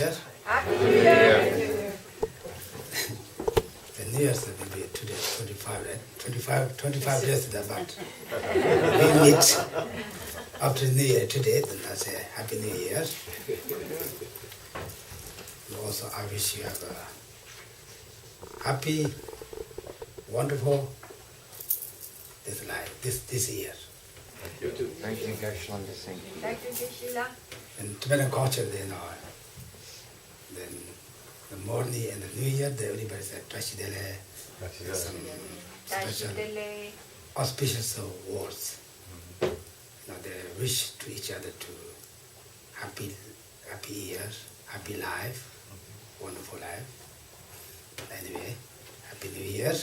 Yes? Happy New Year! The New Year's will be today, 25, right? 25 days to the but we meet after New Year today, then I say Happy New Year. And also I wish you have a happy, wonderful this life, this year. Thank you. Thank you, Geshe. Thank you, Geshe. In Tibetan culture, then the morning and the New Year, everybody said Trashidele, some special auspicious words. They wish to each other to happy years, happy life, wonderful life. Anyway, Happy New Year.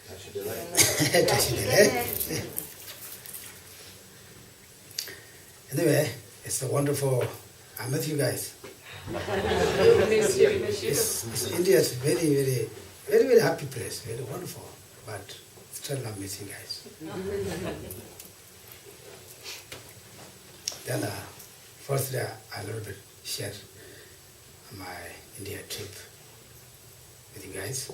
Trashidele. Anyway, it's a wonderful. I'm with you guys. India is very happy place, very wonderful, but still I miss you guys. Then firstly, I a little bit share my India trip with you guys.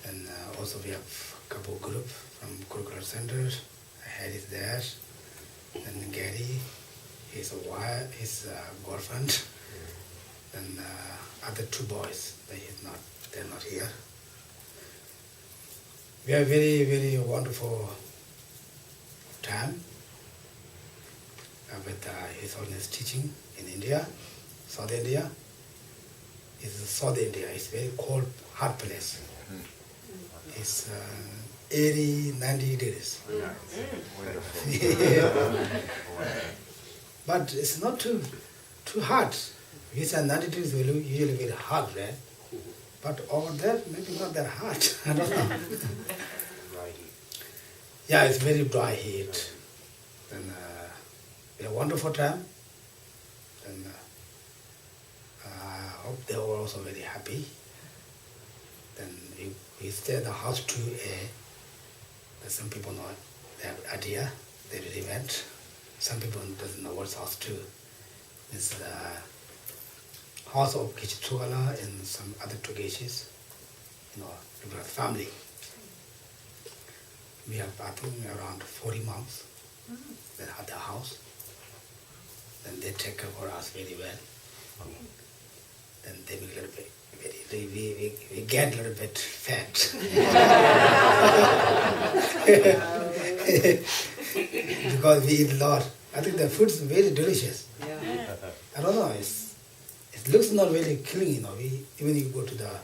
And also we have a couple of group from Kurukulla Center. I had it there. And Gary, his wife, his girlfriend, and other two boys. They're not here. We have very wonderful time with His Holiness teaching in India, South India. It's South India. It's very cold, hot place. It's 80, 90 degrees. But it's not too hot. We say 90 degrees will usually very hot, right? But over there, maybe not that hot. I don't know. Yeah, it's very dry heat. And we had a wonderful time. And I hope they were also very happy. Then we stayed at the house 2A. Some people know they have idea, they really went. Some people doesn't know what's house 2. It's the house of Geshe and some other two Geshes, the family. We have, I think, around 40 months that have the house. Then they take care of us very well. Then they will get a bit, we get a little bit fat. Because we eat a lot. I think the food is very delicious. Yeah. I don't know, it looks not very clean, even you go to the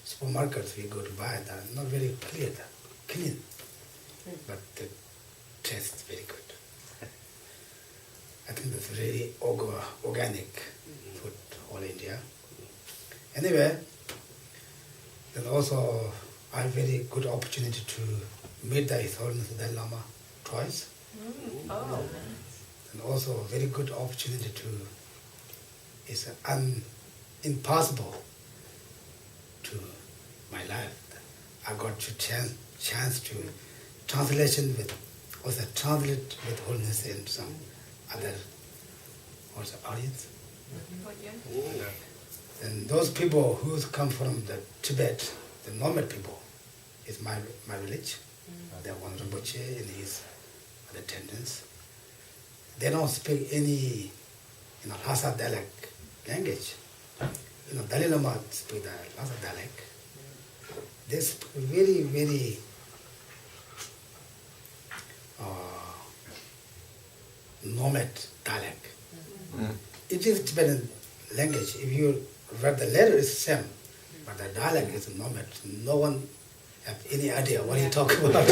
supermarkets, we go to buy it, not very clean. But the taste is very good. I think that's really organic food, all India. Anyway, then also I have very good opportunity to meet the His Holiness Dalai Lama twice. Oh. And also a very good opportunity to, it's impossible to my life. I got to chance to translate with Holiness and some other also audience. And those people who come from the Tibet, the nomad people, is my village. They're one Rinpoche and his other attendants. They don't speak any, Lhasa dialect language. Dalai Lama speak the Lhasa dialect. They speak very nomad dialect. It is Tibetan language. If you read the letter, it's the same, but the dialect is nomad. No one have any idea what you talk about.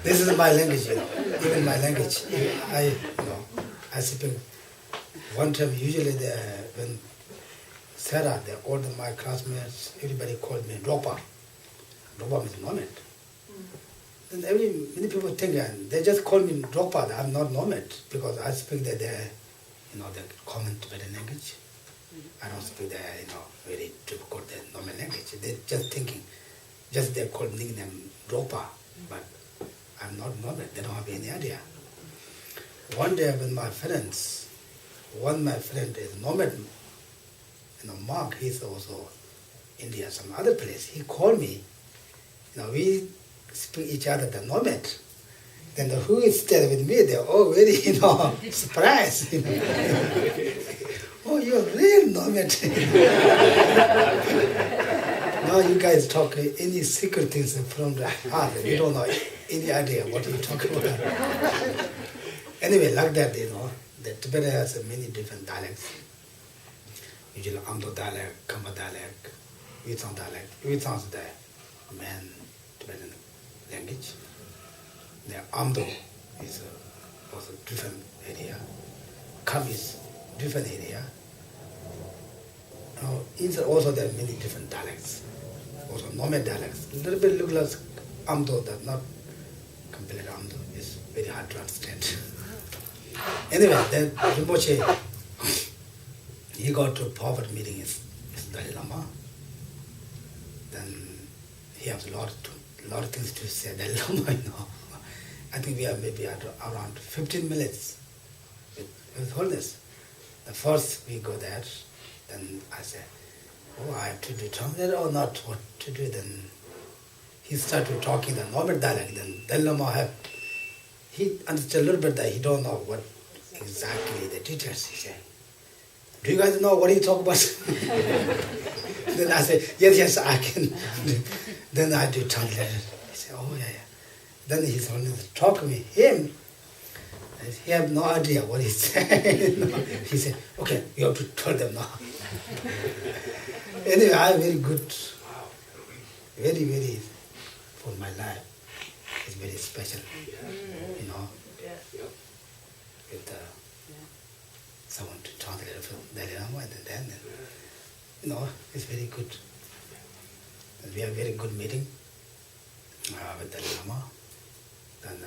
This is my language, even my language. I speak. One time, usually when Sera, all my classmates, everybody called me Dropa. Dropa means nomad. And many people think they just call me Dropa. I'm not nomad because I speak the common Tibetan language. I don't speak the very difficult normal language. They're just thinking, they call nickname Dropa, but I'm not nomad. They don't have any idea. One day when my friends one my friend is nomad, monk, he's also India, some other place. He called me. We speak each other the nomad. Then who is there with me? They're all very, surprised. Oh, you're real nomad. Now you guys talk any secret things from the heart. We don't know any idea what you talk about. Anyway, like that, the Tibetan has many different dialects. Usually Amdo dialect, Kamba dialect, Witsang dialect. Witsang is the main Tibetan language. The Amdo is also different area. Kam is different area. Inside also there are many different dialects. Also nomad dialects. A little bit look like Amdo, but not completely Amdo. It's very hard to understand. Anyway, then Rinpoche, he got to poverty meeting with Dalai Lama. Then he has a lot of things to say. Dalai Lama, I think we are maybe at around 15 minutes with holiness. The first we go there, then I say, I have to do translate or not, what to do. Then he started talking the normal dialect. Then Dalai Lama he understood a little bit that he don't know what exactly the teachers. He said, do you guys know what he talk about? Then I say, yes, I can. Then I do translate. He said, yeah. Then he's only talk to me. Him, he have no idea what he said. He said, okay, you have to tell them now. Anyway, I'm very good. Very, very, for my life. It's very special, with someone to translate from Dalai Lama, and then, it's very good. And we have very good meeting with Dalai Lama. And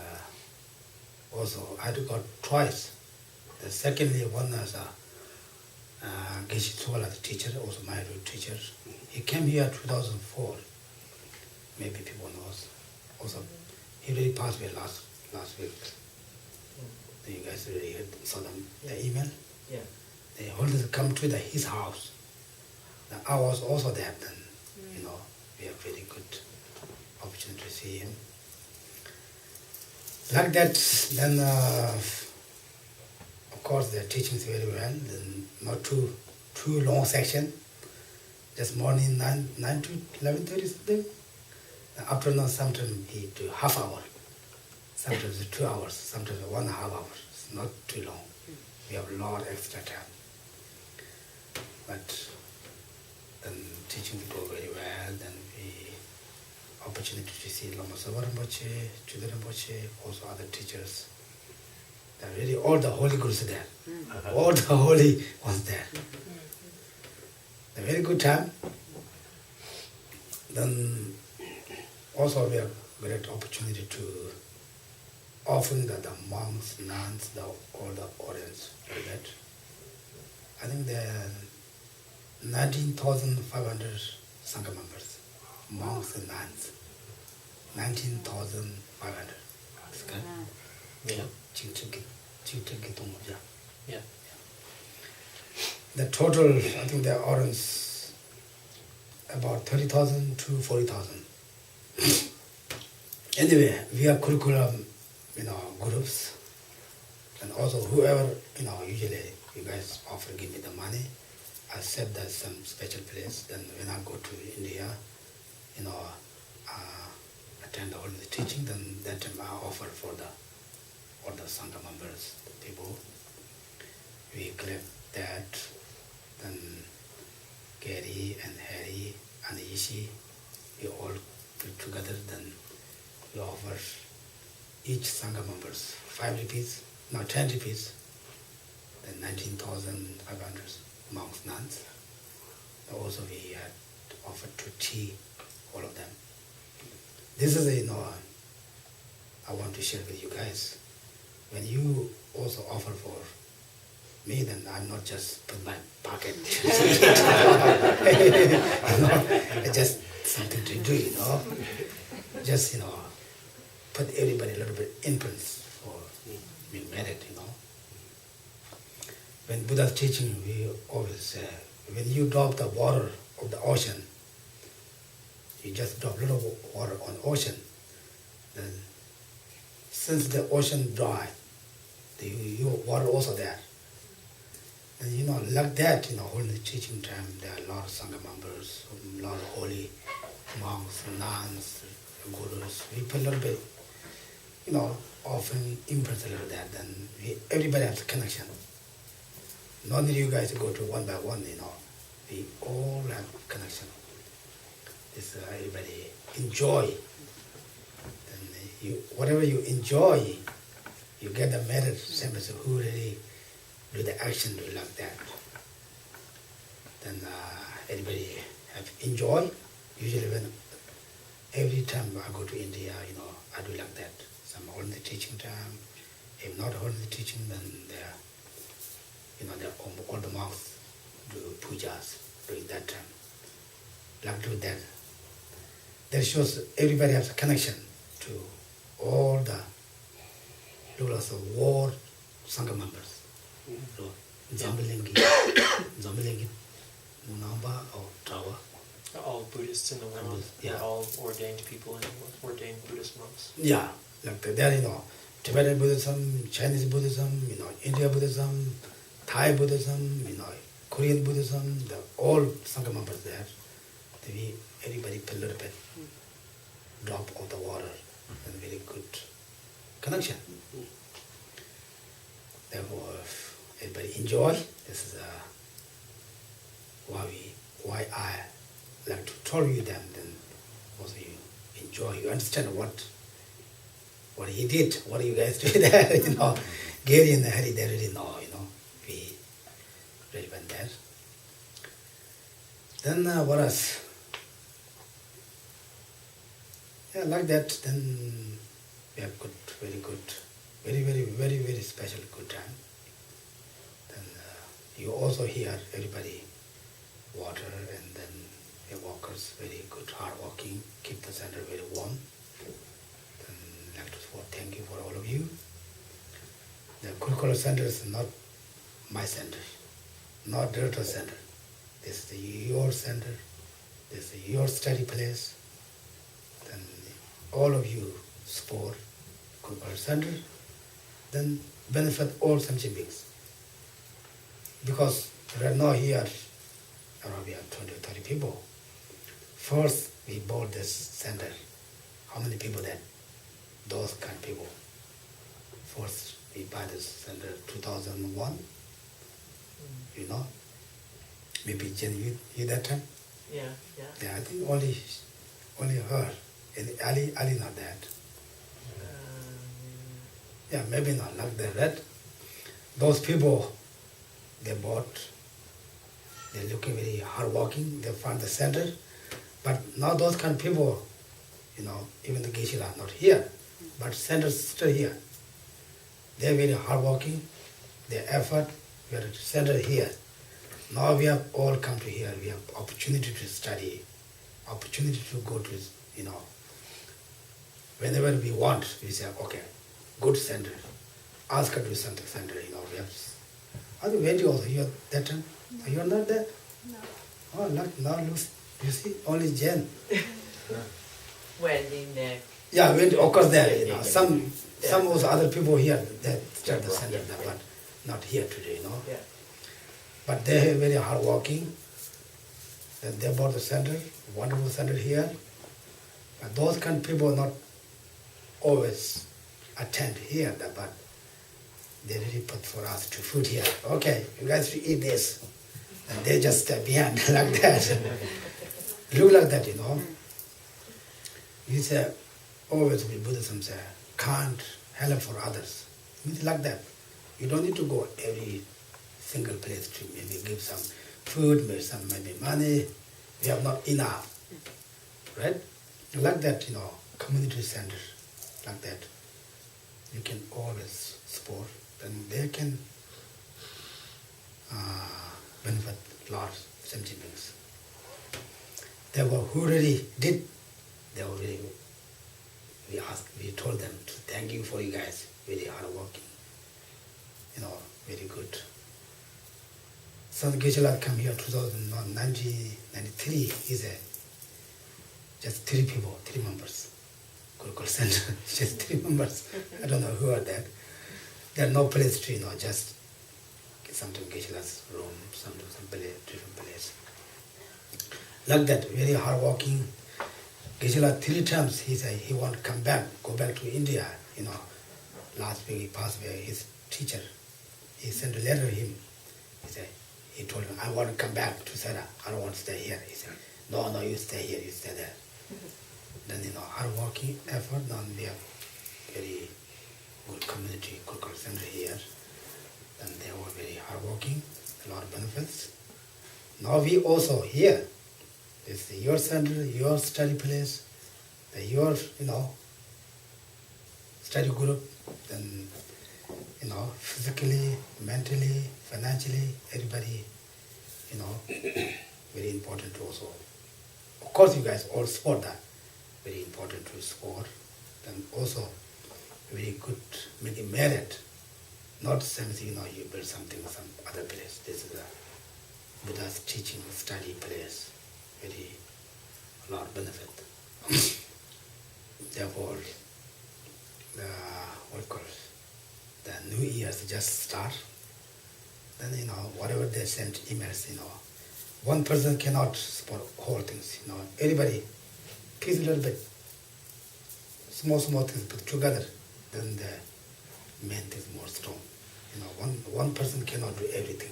also, I got twice. The secondly, one is Geshe Ngawang, the teacher, also my teacher. He came here 2004. Maybe people knows. Also, he really passed away last week. You guys already saw the email? Yeah. They always come to his house. I was also there then. We have very good opportunity to see him. Like that, then of course the teaching is very well. Then not too long section. Just morning 9 to 11:30 something. Afternoon sometimes he do half hour. Sometimes 2 hours. Sometimes 1.5 hours. It's not too long. We have a lot of extra time. But then teaching go very well. Then we opportunity to see Lama Sowa Rinpoche, Chuda Rinpoche, also other teachers. There are really all the holy gurus there. All the holy ones there. A very good time. Then also we have great opportunity to offering the monks, nuns, all the orders for that. I think there are 19,500 Sangha members, monks and nuns. 19,500. Yeah. The total, I think the orders about 30,000 to 40,000. Anyway, we are Kurukulla, groups, and also whoever, usually you guys offer give me the money. I said that some special place. Then when I go to India, attend all the teaching. Then that time I offer for all the Sangha members, the people. We collect that. Then Gary and Harry and Ishi, we all put together. Then we offer each Sangha members 5 rupees, 10 rupees. Then 19,500 monks, nuns. Also we had offered to tea, all of them. This is I want to share with you guys. When you also offer for me, then I'm not just put my pocket. It's just something to do, Just, put everybody a little bit influence for being married, when Buddha's teaching, we always say, when you drop the water of the ocean, you just drop a little water on the ocean, then since the ocean dry, your water also there. And like that, holding the teaching time, there are a lot of Sangha members, a lot of holy monks, nuns, gurus. We put a little bit, often impress a little that, then everybody has a connection. No need you guys to go to one by one, we all have connection. This everybody enjoy. Then whatever you enjoy, you get the merit, same as who really do the action, do like that. Then everybody have enjoy. Usually when every time I go to India, I do like that. Some holding the teaching time. If not holding the teaching, then all the monks do pujas during that time. Like do that. That shows everybody has a connection to all the rulers of war, Sangha members. Zambilingi, Munamba or Trawa. All Buddhists in the world. Yeah. All ordained people and ordained Buddhist monks. Yeah, like there, Tibetan Buddhism, Chinese Buddhism, India Buddhism, Thai Buddhism, Korean Buddhism, all Sangha members there. Everybody put a little bit drop of the water and very good connection. Therefore, everybody enjoy. This is why I like to tell you them. Then also you enjoy. You understand what he did. What you guys did there. Gary and Hari, they really know. We really went there. Then what else? Yeah, like that. Then we have good, very good. Very, very, very, very special good time. Then you also hear everybody water and then the walkers very good, hard walking, keep the center very warm. Then I'd like to thank you for all of you. The Kurukulla Center is not my center, not Director Center. This is your center, this is your study place. Then all of you support Kurukulla Center, then benefit all sentient beings. Because right now here, around we have 20 or 30 people. First, we bought this center. How many people then? Those kind of people. First, we buy this center 2001. Maybe Jen, you that time? Yeah. Yeah, I think only her. And Ali not that. Yeah, maybe not like that, right? Those people, they bought, they're looking very hard-working, they find the center. But now those kind of people, even the Geshe are not here, but center's still here. They're very hard-working, their effort, we are center here. Now we have all come to here, we have opportunity to study, opportunity to go to, whenever we want, we say, okay, good center, ask her to do something center, we have. Are you went also here that time? No. You are not there? No. Oh, now you see, only Jen. Went in there. Yeah, when of course there, some of those other people here that start the center, but not here today, Yeah. But they are very hardworking. And they bought the center, wonderful center here. But those kind of people not always attend here, but they really put for us to food here. Okay, you guys should eat this. And they just step behind like that. Look like that, You say, always with Buddhism say, can't help for others. It's like that. You don't need to go every single place to maybe give some food, maybe money. We have not enough. Right? Like that, community center, like that. You can always support, and they can benefit lots of sentient beings. Therefore, who really did, they were really, we told them to thank you for you guys, very hard working, very good. Sant Geshe come here 1993. He's just 3 people, 3 members. Kurukulla Center, just 3 members. I don't know who are that. There are no place to, just sometimes Geshe-la's room, sometimes some place, different place. Like that, very hard-working. Geshe-la 3 times he said he want to come back, go back to India. Last week he passed away, his teacher. He sent a letter to him. He told him, I want to come back to Sera. I don't want to stay here. He said, no, you stay here, you stay there. Then, hard-working effort, now we have very good community, Kurukulla Center here. Then they were very hard-working, a lot of benefits. Now we also here, it's your center, your study place, your, study group, then, physically, mentally, financially, everybody, very important also. Of course, you guys all support that. Very important to support. Then also, very good, making merit. Not the same thing, you build something some other place. This is a Buddha's teaching, study place. Very, a lot of benefit. Therefore, the New Year's just start. Then, whatever they send emails, one person cannot support whole things, Everybody, piece a little bit, small things put together, then the main thing is more strong. One person cannot do everything.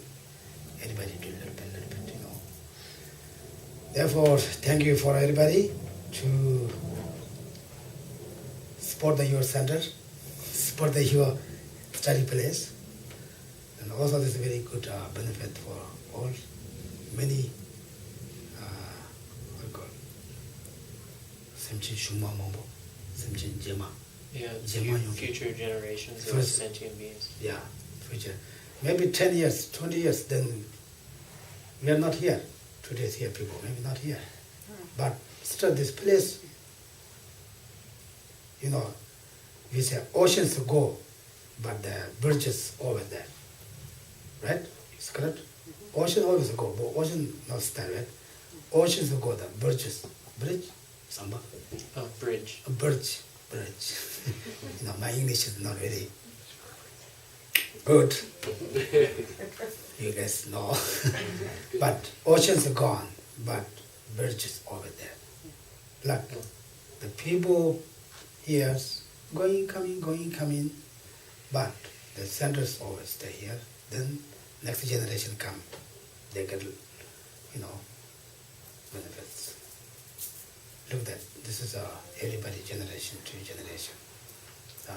Everybody do a little bit, Therefore, thank you for everybody to support your center, support your study place. And also this is a very good benefit for all, many, future generations of sentient beings. Yeah, future. Maybe 10 years, 20 years, then we are not here. Today's here people, maybe not here. But still this place, we say oceans go, but the bridges always there. Right? It's correct? Ocean always go, but ocean not stay, right? Oceans go, the bridges. Bridge? Samba? Bridge. A bridge. My English is not very good. You guys know. But oceans are gone, but bridges over there. Like the people here, going, coming, but the centers always stay here. Then next generation come, they get, benefits. Look at that. This is everybody generation to generation.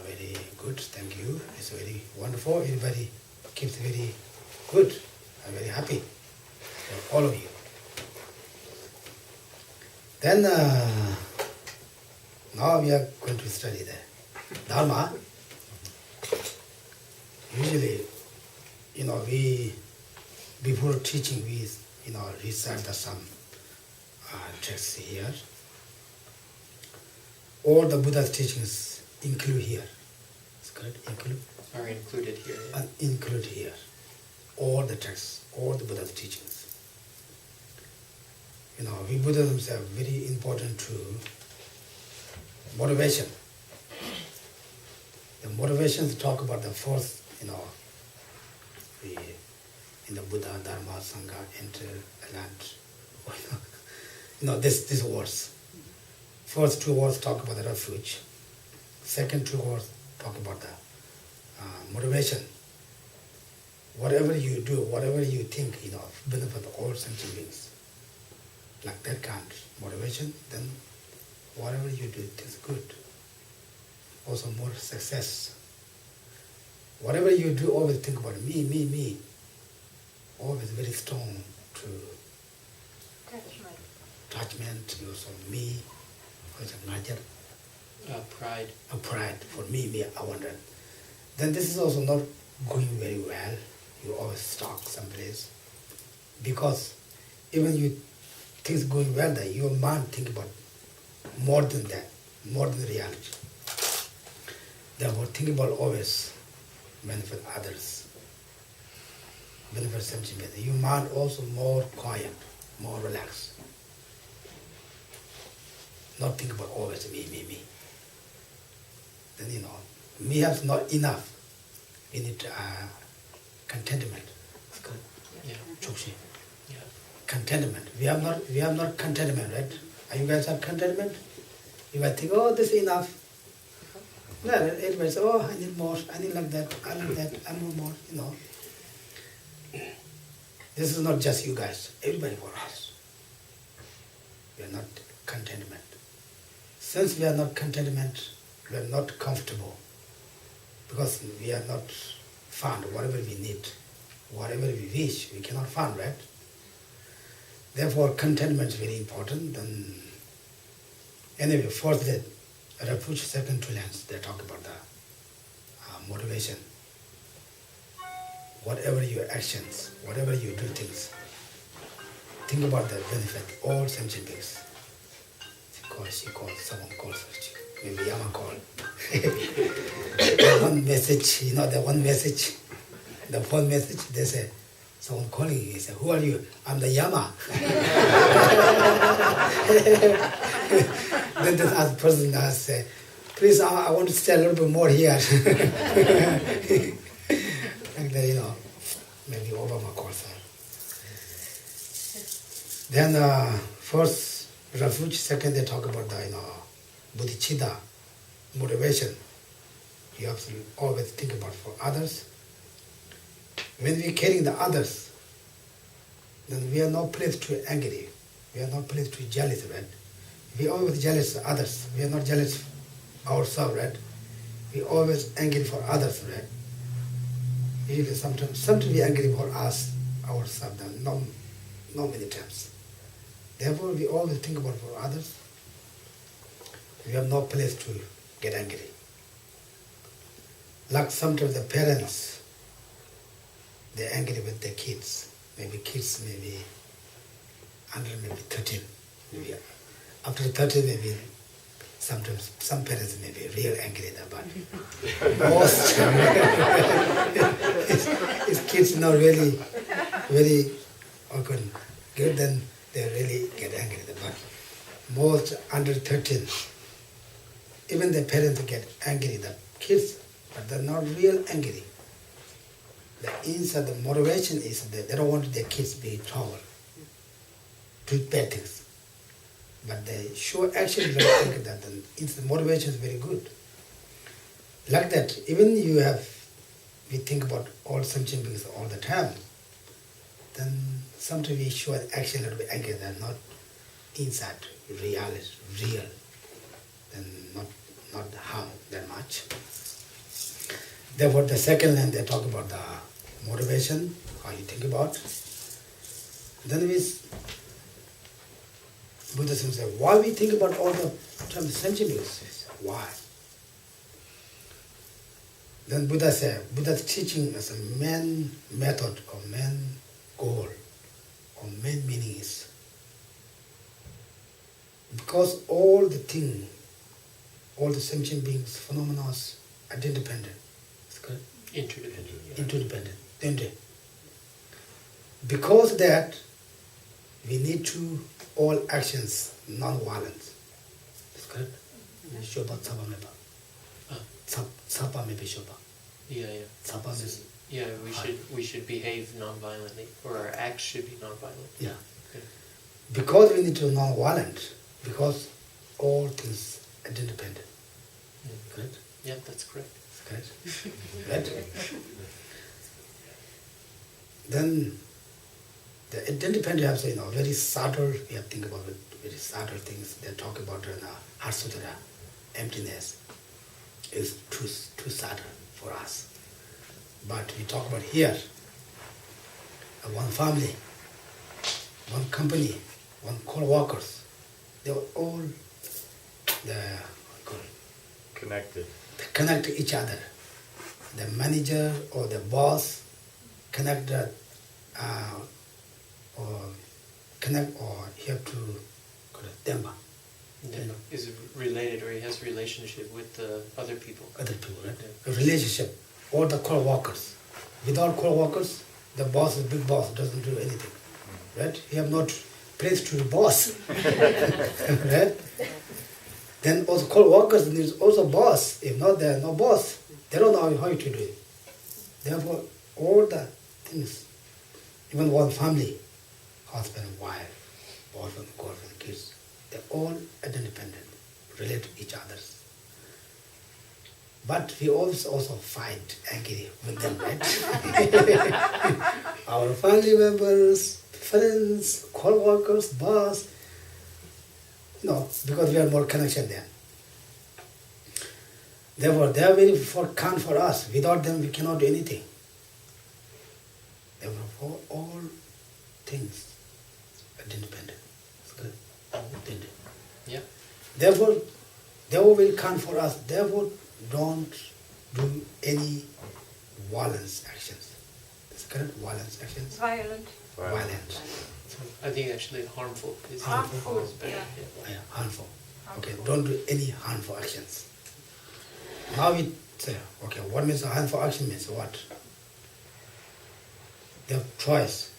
Very good. Thank you. It's very wonderful. Everybody keeps very good. I'm very happy for all of you. Then now we are going to study the Dharma. Usually, we before teaching we recite some texts here. All the Buddha's teachings include here. Is correct? Include? Are included here. Yeah. Include here. All the texts, all the Buddha's teachings. We Buddhisms are very important to motivation. The motivations talk about the fourth, in the Buddha, Dharma, Sangha, enter, land. These words. First 2 words talk about the refuge. Second 2 words talk about the motivation. Whatever you do, whatever you think, benefit all sentient beings. Like that kind of motivation, then whatever you do, it is good. Also more success. Whatever you do, always think about me. Always very strong to attachment, also me. Pride. A pride for me, I want that. Then this is also not going very well. You always stuck someplace. Because even you things going well there, your mind think about more than that, more than reality. Therefore think about always benefit others. benefit sentient beings. Your mind also more quiet, more relaxed. Not think about always me. Then me is not enough. We need contentment. It's good. Yeah. Chokshi. Yeah. Contentment. We have not contentment, right? Are you guys have contentment? You might think, oh, this is enough. No, everybody says, oh, I need more, I need like that, I like that, I need more, This is not just you guys, everybody for us. We are not contentment. Since we are not contentment, we are not comfortable. Because we are not found whatever we need, whatever we wish, we cannot find, right? Therefore, contentment is very important. Then, anyway, fourth day, Rinpoche second two lines, they talk about the motivation. Whatever your actions, whatever you do things, think about the benefit, all sentient beings. She calls, someone calls her, maybe Yama called. The one message, the one message, the phone message, they say, someone calling you, he said, who are you? I'm the Yama. Then this other person says, please, I want to stay a little bit more here. Like that, maybe Obama calls her. Then first, refuge, second, they talk about the, bodhicitta, motivation. You have to always think about for others. When we are caring the others, then we are not placed to angry. We are not placed to jealous, right? We always jealous of others. We are not jealous ourselves, right? We always angry for others, right? Usually sometimes we angry for us, ourselves, not many times. Therefore, we always think about for others. We have no place to get angry. Like sometimes the parents, they're angry with their kids. Maybe kids under 13. Maybe after 13, maybe sometimes some parents may be real angry about it. Most his kids not really very good, then they really get angry. But most under 13, even the parents get angry, the kids, but they're not real angry. The inside, the motivation is that they don't want their kids to be in trouble, do bad things. But the sure action don't think that the motivation is very good. Like that, even we think about all sentient beings all the time, then sometimes we show action a little bit angry, they're not inside, real, then not harm that much. Therefore, the second line, they talk about the motivation, how you think about. Then Buddhism says, why we think about all the sentient beings? Why? Then Buddha's teaching as a main method or main goal or main meaning is because all the sentient beings, phenomena are independent. Interdependent. Because that, we need to all actions non-violent. That's correct? Shoba, tsapa, meba. Tsapa, mebe, shoba. Yeah. Tsapa, mebe. Yeah, we should behave non-violently, or our acts should be non-violent. Yeah. Good. Because we need to non-violent, because all things are independent. Correct? Yeah, that's correct. Correct? Right? Then the independent have say, very subtle, we have to think about it, very subtle things. They talk about Heart Sutra, emptiness is too subtle for us. But we talk about here, one family, one company, one co-workers, they were all connected. They connect to each other. The manager or the boss connect or he have to Demba. Is related, or he has a relationship with the other people. Other people, right? A relationship, all the co-workers. Without co-workers, the boss, the big boss, doesn't do anything, right? He have not place to the boss, right? Then also co-workers needs also boss. If not, there are no boss. They don't know how to do it. Therefore, all the things, even one family, husband, wife, boyfriend, girlfriend, kids, they're all independent, relate to each other. But we always also fight angry with them, right? Our family members, friends, co-workers, boss, because we have more connection there. Therefore, they are very kind for us. Without them, we cannot do anything. Therefore, for all things, independent. It's good. Independent. Yeah. Therefore, they are very kind for us. Therefore, don't do any violence actions. That's correct? Violence actions? Violent. Violent. I think actually harmful is Harmful, is better. yeah. Yeah, harmful. Okay, don't do any harmful actions. Now we say, okay, what means a harmful action means what? They have choice.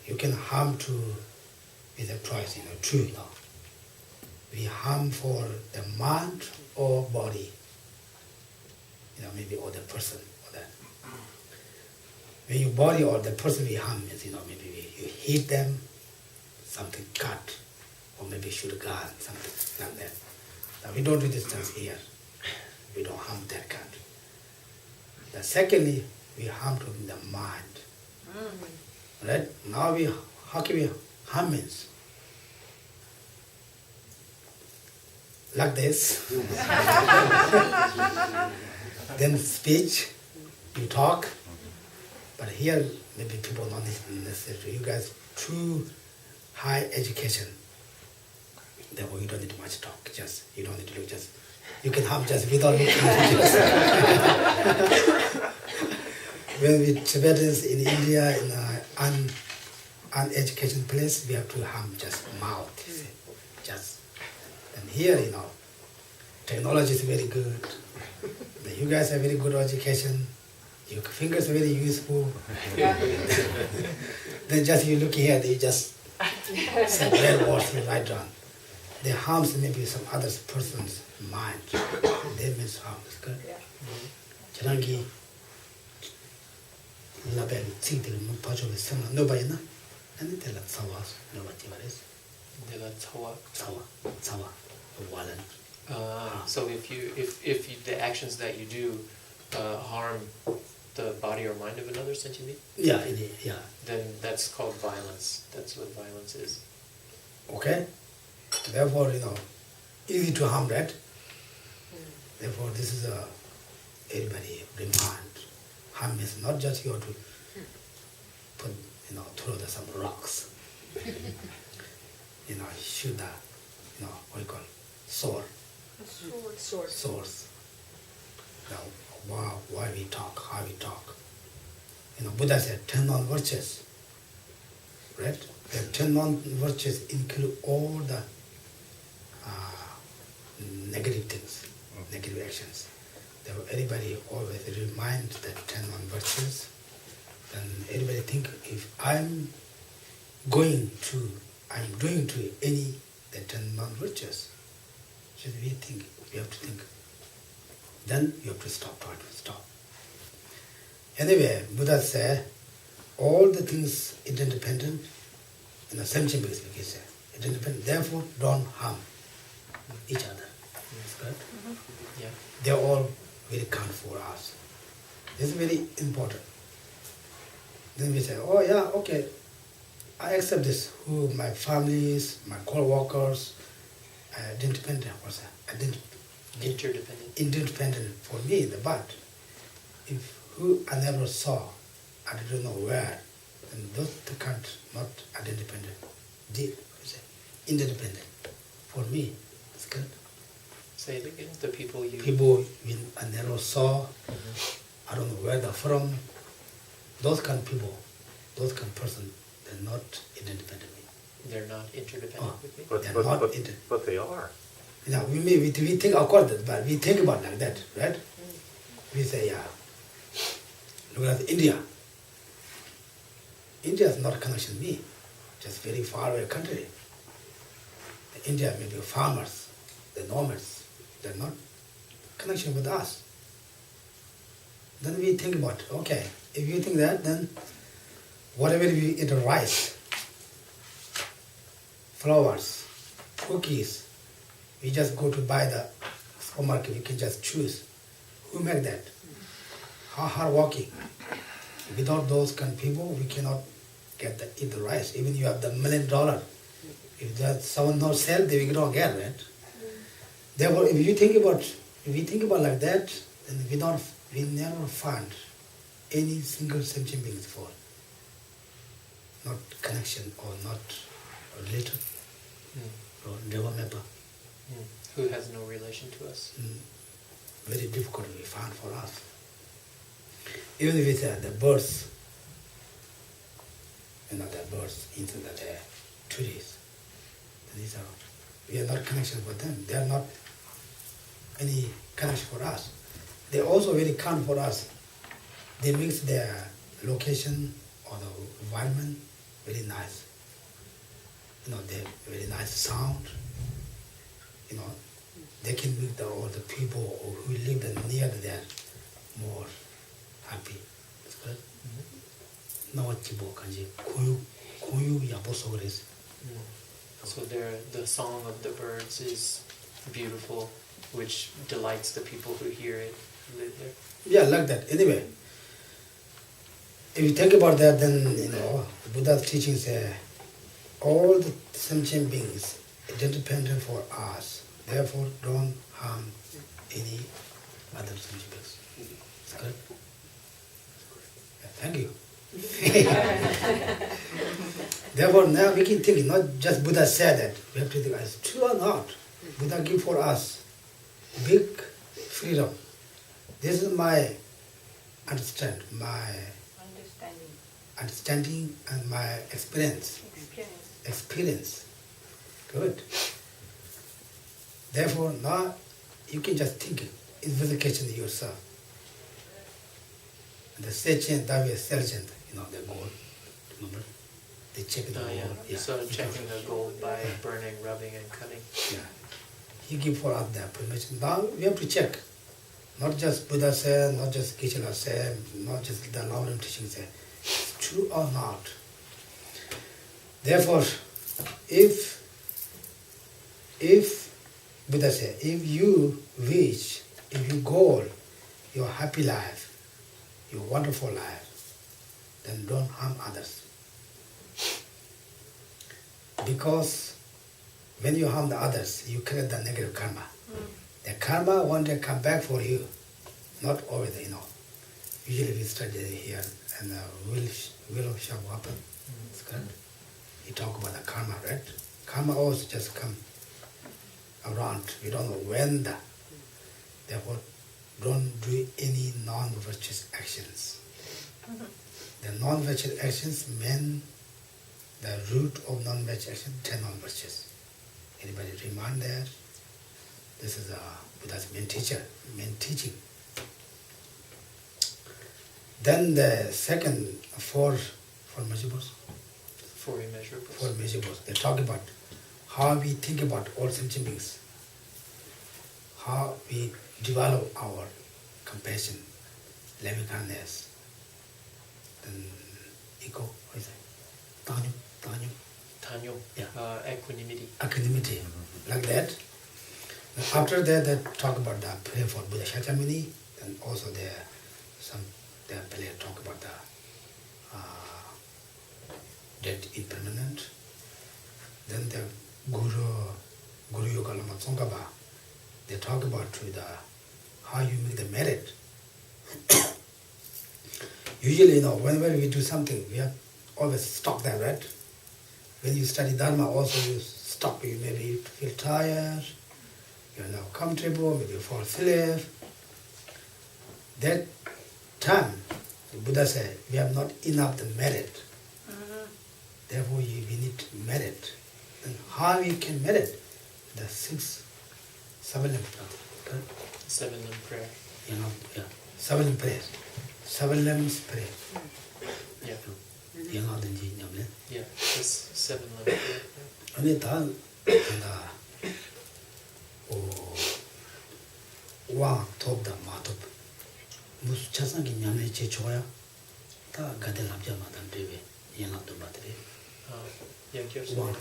You can harm to, with a choice, true, We harm for the mind or body, maybe or the person or that. When you body or the person we harm means, maybe you hit them, something cut, or maybe shoot a gun, something like that. Now we don't do this things here. We don't harm that kind. Then secondly, we harm to the mind. Right? Now how can we harm means? Like this. Then speech, you talk. But here, maybe people not necessary. You guys, true high education. Therefore, you don't need much talk. You don't need to look you can harm just without looking When we Tibetans in India, in an uneducated place, we have to harm just mouth. And here, technology is very good. You guys have very good education. Your fingers are very useful. Then just you look here, they just say bad words and write down. They harms maybe some other person's mind. They means harm. Jarangi label tsintil mo pacho be sama nobody na. And tell us sawas nobody vares. Sawa. Walan. So if the actions that you do harm the body or mind of another sentient being? Yeah. Then that's called violence. That's what violence is. Okay? Therefore, easy to harm, right? Therefore, this is everybody remind. Harm is not just you have to put, throw some rocks. Shoot the, what you call sword. Swords. Now, why we talk, how we talk. Buddha said 10 non-virtues, right? The 10 non-virtues include all the negative things, negative actions. Therefore, everybody always remind that 10 non-virtues. Then everybody think if I'm doing to any the 10 non-virtues, so we have to think. Then you have to stop. Anyway, Buddha said, all the things interdependent, sentient beings, he said, interdependent, therefore don't harm each other. That's correct? Yeah. They're all very kind for us. This is very important. Then we say, oh yeah, okay, I accept this. Who my families, my co-workers, interdependent for me, but if who I never saw, I don't know where, then those two can't not independent. Interdependent. For me, it's good. Say it again. The people you... People I never saw, I don't know where they're from. Those kind of people, those kind of person, they're not interdependent. They're not interdependent with me? But they are. We think according, but we think about like that, right? We say, look at India. India is not connection with me, just very far away country. India may be farmers, the nomads, they're not connection with us. Then we think about, okay, if you think that, then whatever we eat, rice, flowers, cookies, we just go to buy the supermarket, we can just choose. Who make that? How hard working. Without those kind of people, we cannot eat the rice. Even you have the $1 million. If that someone not sell, they will not get it. Therefore, if we think about like that, then we never find any single sentient beings for not connection or not related or never member. Who has no relation to us. Very difficult we find for us. Even if it's the birds, the birds into the trees, these are, we are not connection with them. They are not any connection for us. They also very kind for us. They mix their location or the environment very nice. They have very nice sound. They can make all the people who live near there more happy. That's correct? So the song of the birds is beautiful, which delights the people who hear it, who live there. Yeah, like that. Anyway, if you think about that, then Buddha's teaching say all the sentient beings are independent for us. Therefore, don't harm any other sentient beings. Is correct? Yeah, thank you. Therefore, now we can think, not just Buddha said that, we have to think, is it true or not? Buddha give for us big freedom. This is my understanding and my experience. Good. Therefore, now you can just think, investigation yourself. The Sechen, Davi, Sergeant, the gold. Remember? They check the gold. Yeah. Sort of checking the gold by burning, rubbing, and cutting. Yeah. He give for us the permission. Now we have to check. Not just Buddha said, not just Geshe said, not just the lam-rim teaching said. It's true or not? Therefore, if Buddha said, if you wish, if you goal your happy life, your wonderful life, then don't harm others. Because when you harm the others, you create the negative karma. The karma one day come back for you, not always, Usually we study here, and will shall happen. It's correct. You talk about the karma, right? Karma also just come around. We don't know when therefore, don't do any non-virtuous actions. The non-virtuous actions mean the root of non-virtuous action, 10 non-virtuous. Anybody remind that? This is Buddha's main teaching. Then the second, four measurables. Four immeasurables. Four measurables. They talk about how we think about all sentient beings, how we develop our compassion, loving kindness, then what is it? Tanyo. Yeah. Equanimity. Equanimity, like that. After that, they talk about the prayer for Buddha Shakyamuni, and also they talk about the death impermanent. Then the Guru Yoga Lama Tsongkhapa, they talk about how you make the merit. Usually, whenever we do something, we have always stop there, right? When you study Dharma, also you stop. You maybe feel tired, you're now comfortable, maybe you fall asleep. That time, the Buddha said, we have not enough the merit. Therefore, we need merit. And how we can merit? The 7 limb prayer. 7 limb prayer. 7 limb prayer. 7 limbs prayer. Yeah. Yeah, this 7 level. 아니 다 와 톱다 마톱 무슨 차상기 냠에 제 좋아요 다 가들 남자마다 되게 연락도 받으래 와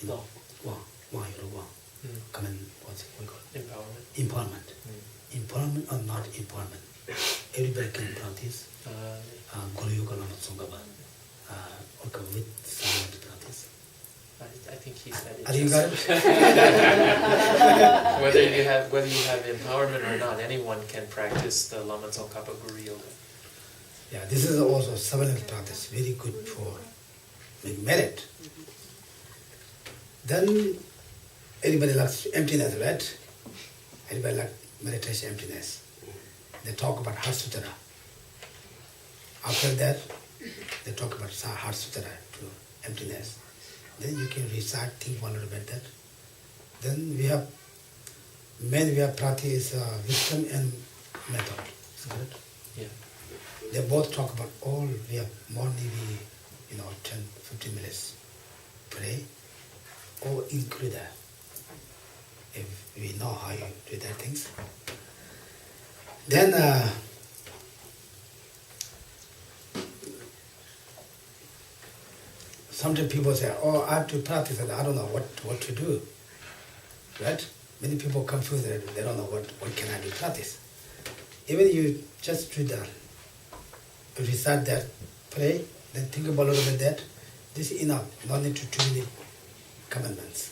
여러 와 그러면 what's it called? Empowerment or not empowerment. Everybody can practice. Kurukulla Tsongkhapa. Okay, with someone to practice. I think he said it. Are you guys? whether you have empowerment or not, anyone can practice the Lama Tsongkhapa Guru Yoga. Yeah, this is also seminal practice, very good for merit. Then everybody likes emptiness, right? Everybody likes meditation emptiness. They talk about Heart Sutra. After that, they talk about Heart Sutra to emptiness. Then you can recite, think one little bit that. Then we have practice wisdom and method. Is that it? Yeah. They both talk about all. We have morning, 10, 15 minutes pray. All include that. If we know how you do that things. Then sometimes people say, I have to practice and I don't know what to do. Right? Many people confused, they don't know what can I do practice. Even you just do that, recite that, pray, then think about a little bit that, this is enough, no need to too many commandments.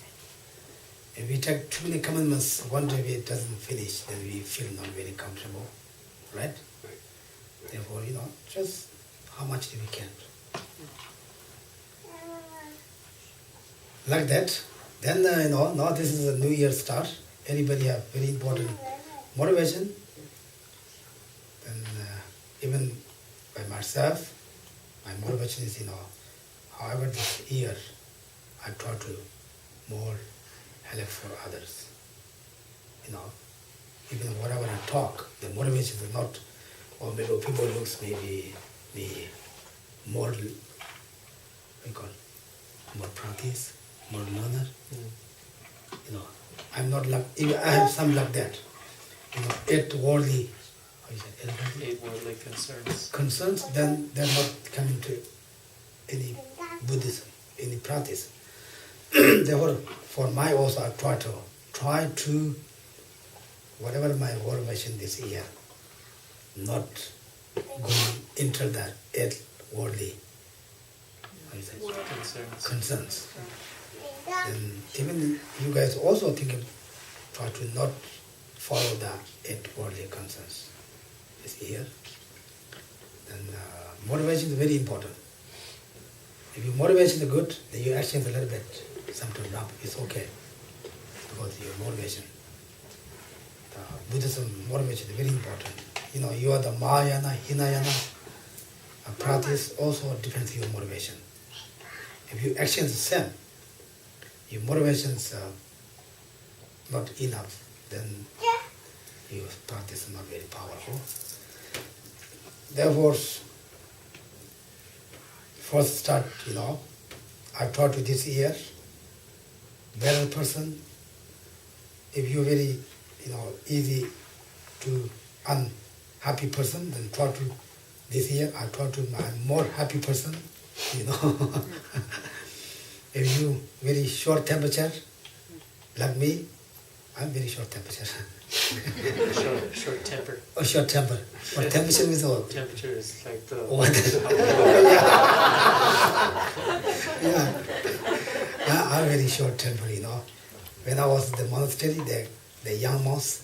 If we take too many commandments, one day it doesn't finish, then we feel not very comfortable, right? Therefore, just how much we can. Like that. Then, now this is a new year start. Everybody have very important motivation. And even by myself, my motivation is, however this year, I try to more help for others. Even whatever I talk, the motivation is not, or maybe people looks maybe more, more practice, more learner. I'm not like, even I have some like that. 8 worldly, Eight worldly concerns. Concerns, then they're not coming to any Buddhism, any practice. Therefore, for my also, I try to, whatever my motivation this year, not going into that 8 worldly concerns. Then even you guys also thinking, try to not follow the 8 worldly concerns this year. Then motivation is very important. If your motivation is good, then your action is a little bit sometimes up. It's okay because your motivation. The Buddhism motivation is very important. You are the Mahayana, Hinayana. Practice also depends on your motivation. If your action is the same, your motivation is not enough, then your practice is not very powerful. Therefore, first start, I taught you this year, better person. If you're very, easy to unhappy person, then try to, this year I taught you I'm more happy person, If you very short temperature, like me, I'm very short temperature. Short temper. Oh, short temper. What temperature is all? Temperature is like the... Yeah. I'm very short temper, When I was in the monastery, the young monks,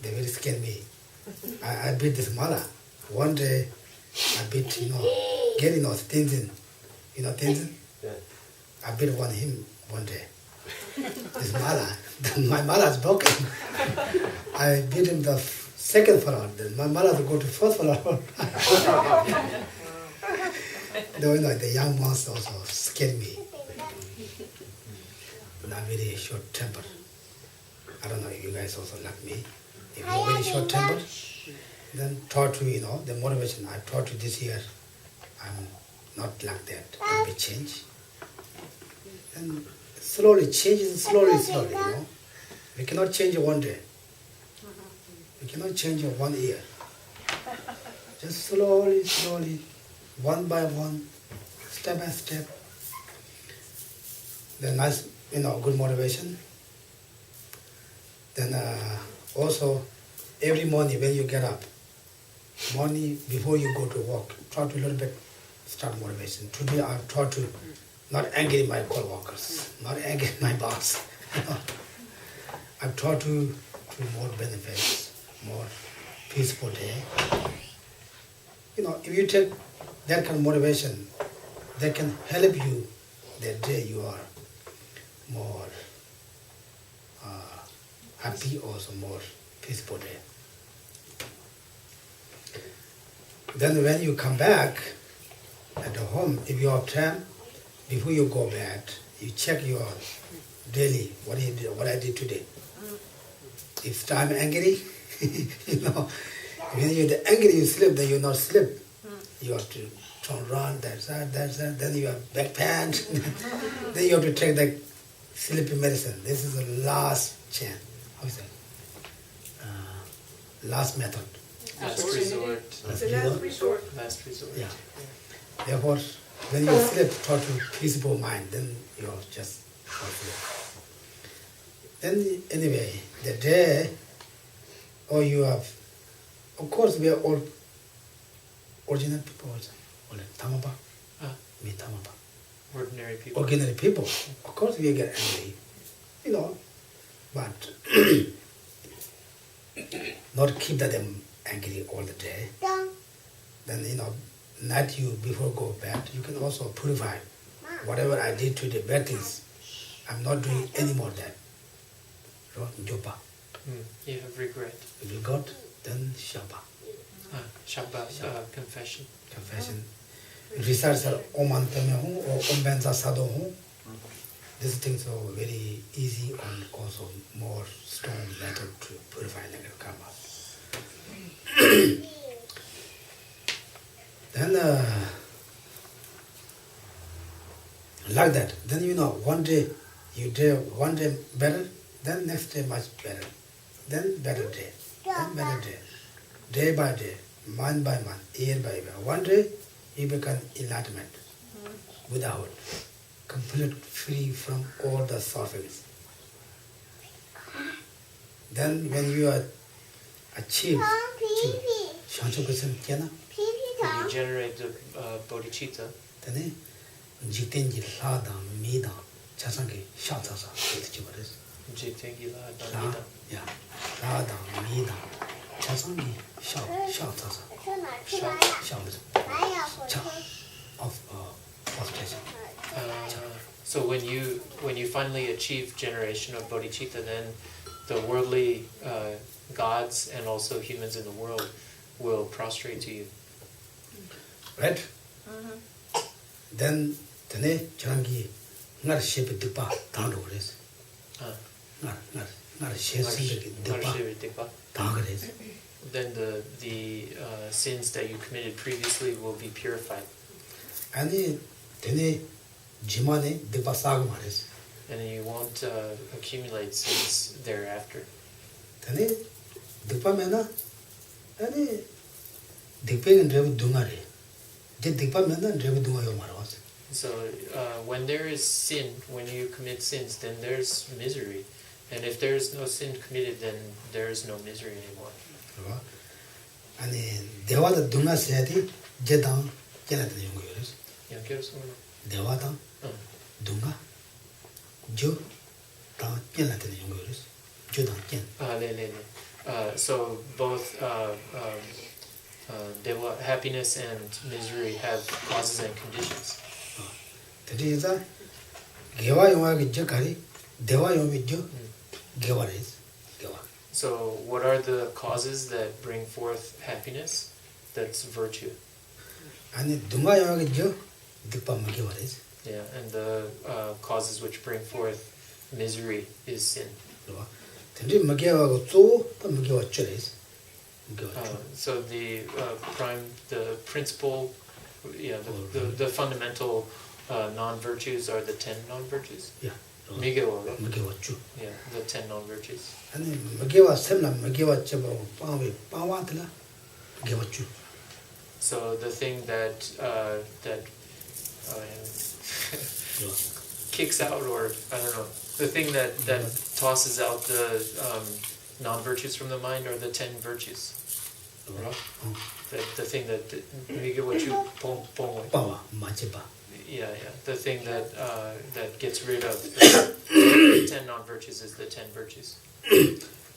they very scared me. I beat this mala. One day, I beat, Gary knows Tenzin. Tenzin? Yeah. I beat him one day. This mala. My mala is broken. I beat him the second floor. Then my mala to go to fourth floor. The young monks also scared me. And I'm very short temper. I don't know if you guys also like me. If you're very short temper, then try to, the motivation I taught you this year, I'm not like that. It can be changed. And slowly, changes slowly, you know. We cannot change one day. We cannot change 1 year. Just slowly, one by one, step by step. Then nice, you know, good motivation. Then also, every morning when you get up, morning before you go to work, try to a little bit start motivation. Today I try to not angry my co-workers, not angry my boss. I try to more benefits, more peaceful day. You know, if you take that kind of motivation, that can help you that day you are more happy, also more peaceful day. Then when you come back at the home, if you have time, before you go bed, you check your daily, what I did today. If I'm angry, you know, when you're angry, you sleep, then you not sleep. You have to turn around, that's that, then you have back pain. Then you have to take the sleeping medicine. This is the last chance. How is that? Last method. Last resort. Last resort. Yeah. Therefore, when you sleep, try to peaceful mind, then you're just sleep. Then anyway, the day, or you have, of course we are all ordinary people also. Tamapa, me tamapa. Ordinary people. Ordinary people. Of course we get angry, you know, but not keep them angry all the day. Then, you know, night you before go bed, you can also purify whatever I did to the bad things. I'm not doing any more that. Jopa. You have regret. If you got, then shaba. Shaba, confession. Confession. Research are omantame ho or ombenza sado ho. These things are very easy and also more strong method to purify negative karma. Then, like that, then you know, one day you do one day better, then next day much better, then better day, then better day, day by day, month by month, year by year. One day you become enlightenment without, complete free from all the sufferings. Then when you are achieve, when you generate the bodhicitta, then jitenji ladang midang chasangi shatasa chibades. Jitengi ladang midang. Yeah, ladang midang chasangi shatasa of frustration. So when you finally achieve generation of bodhicitta, then the worldly gods and also humans in the world will prostrate to you. Right? Then tene charangi ngar shepe dipa tando gres. Ngar shepe dipa tando gres. Then the sins that you committed previously will be purified. Ani tene jimane dipa sagu mares. And then you won't accumulate sins thereafter. Tene dipa mena ani dipen rev dungare. So when there is sin, when you commit sins, then there's misery. And if there is no sin committed, then there is no misery anymore. 아니 대화도 dungas야디 제당 제나도 연구요레스. 대화도 dunga 조 당 제나도 연구요레스. 조당 젠. So both happiness and misery have causes and conditions. 대리자 개와 용하기 적하리 대화 용이죠. 개와레스. 개와. So what are the causes that bring forth happiness? That's virtue. 아니 dunga 용하기죠. 득밤 개와레스. Yeah, and the causes which bring forth misery is sin. 대리 먹여하고 또또 먹여왔죠레스. So the principle Yeah, the fundamental non-virtues are the 10 non-virtues. Yeah. Migewa. Migewa chu. Yeah, the 10 non-virtues. And Migewa semla Migewa chaba pawatla Migewa chu. So the thing that kicks out, or I don't know, the thing that tosses out the non-virtues from the mind are the 10 virtues. The thing that yeah, the thing that gets rid of the 10 non-virtues is the 10 virtues.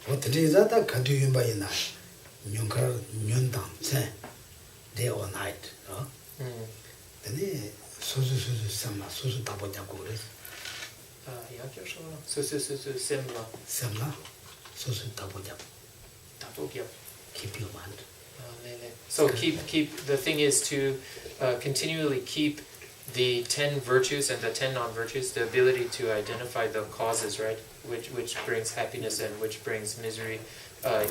What is that? Can't you buy in that? Nyunkar nyundang chen day or night. Then susu sama susu tabo jaguris. Semla susu tabo jag. Keep your mind. So keep. The thing is to continually keep the 10 virtues and the 10 non-virtues, the ability to identify the causes, right, which brings happiness and which brings misery,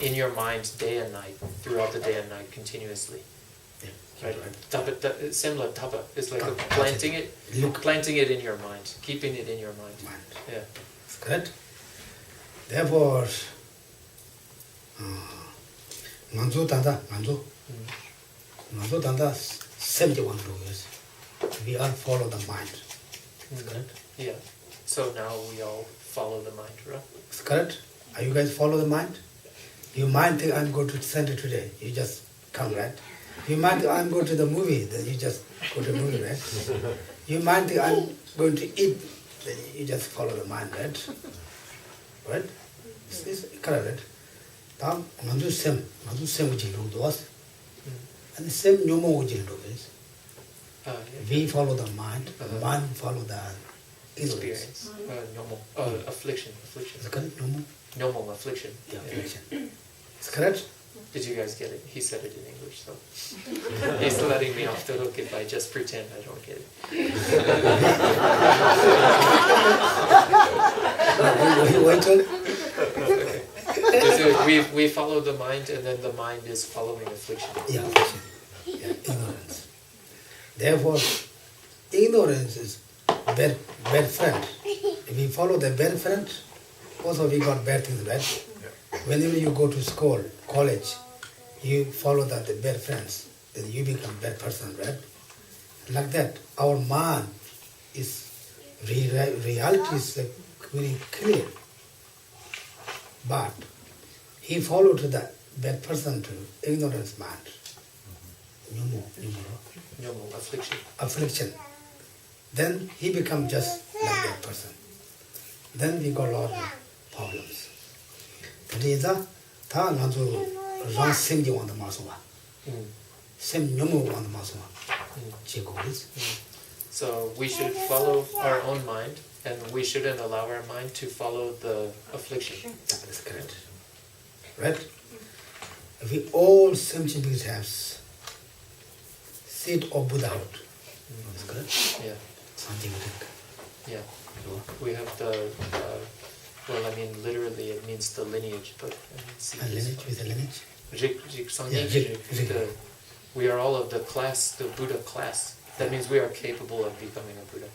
in your mind day and night, throughout the day and night, continuously. Yeah, right. Similar tapa. It's like planting it in your mind, keeping it in your mind. Yeah. That's good. Therefore, Manzo Tanda 71 rules. We all follow the mind. That's correct? Yeah. So now we all follow the mind, right? That's correct? Are you guys follow the mind? You might think I'm going to center today. You just come, right? You might think I'm going to the movie. Then you just go to the movie, right? You might think I'm going to eat. Then you just follow the mind, right? Right? It's correct, right? Now, mandu sem uji do dos, and the same nyomo uji do is. We follow the mind follow the experience. Affliction. Is it correct? Nyomo, affliction. Yeah, affliction. It's correct? Did you guys get it? He said it in English, so he's letting me off the hook if I just pretend I don't get it. Wait till we follow the mind, and then the mind is following affliction. Yeah, affliction. Yeah, ignorance. Therefore, ignorance is bad friend. If we follow the bad friend, also we got bad things, right? Yeah. Whenever you go to school, college, you follow the bad friends, then you become bad person, right? Like that, our mind is reality is very clear. But he followed the bad person to ignorance mind. Affliction. Then he become just like that person. Then we got a lot of problems. So we should follow our own mind, and we shouldn't allow our mind to follow the affliction. That is correct. Right? We all sentient beings have seed of Buddhahood. That's correct? Yeah. Scientific. Yeah. We have the, well, I mean, literally it means the lineage, but... A lineage with a lineage? We are all of the class, the Buddha class. That means we are capable of becoming a Buddha.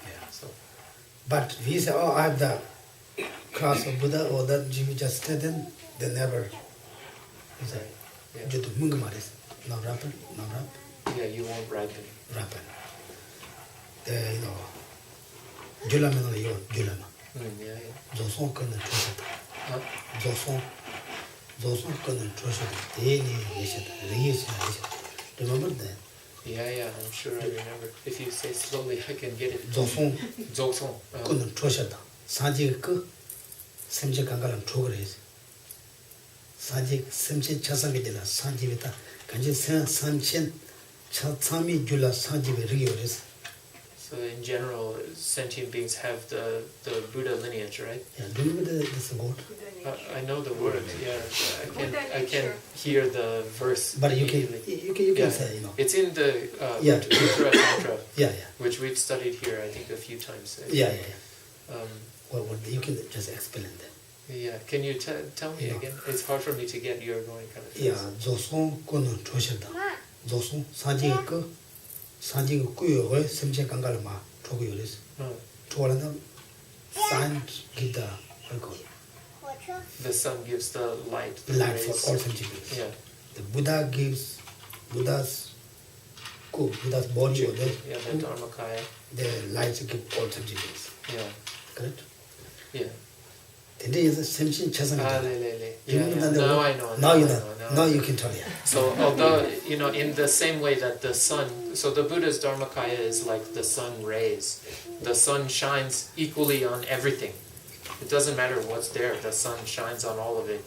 Yeah. So. But we say, oh, I have the class of Buddha, or that you just said them, they never... You say, no ripen, no ripen. Yeah, you won't ripen. Ripen. You know, Julama no yo, Julama. Yeah. Zoson couldn't trust it. Huh? Zoson couldn't trust it. Remember that? Yeah, I'm sure I remember. If you say slowly, I can get it. Zoson couldn't trust it. Sanji ku, Semje Kangalam Trogres. Sanji Semche Chasangela, Sanji Vita, Kanji Sanchen, Chatsami Jula Sanji Rigores. So in general, sentient beings have the Buddha lineage, right? Yeah, do you know this word? I know the word. Yeah, I can hear the verse. But you can say, you know. It's in the Kurukulla Center, yeah, which we've studied here, I think, a few times. Yeah. Well, you can just explain that. Yeah, can you tell me again? It's hard for me to get your going kind of. Yeah, Zoson kono choshada. Zoson sanji ko 산지 꾸요 semche kangal ma chogu yoris. Chola sun give the The sun gives the light. The light rays. for all sentient beings. Yeah. The Buddha gives Buddha's body or the Dharmakaya. the light to give all sentient beings. Yeah. Correct? Yeah. Today is a sentient chasm. Yeah. Now I know. Now you can tell me. So although, in the same way that the sun, so the Buddha's Dharmakaya is like the sun rays. The sun shines equally on everything. It doesn't matter what's there, the sun shines on all of it.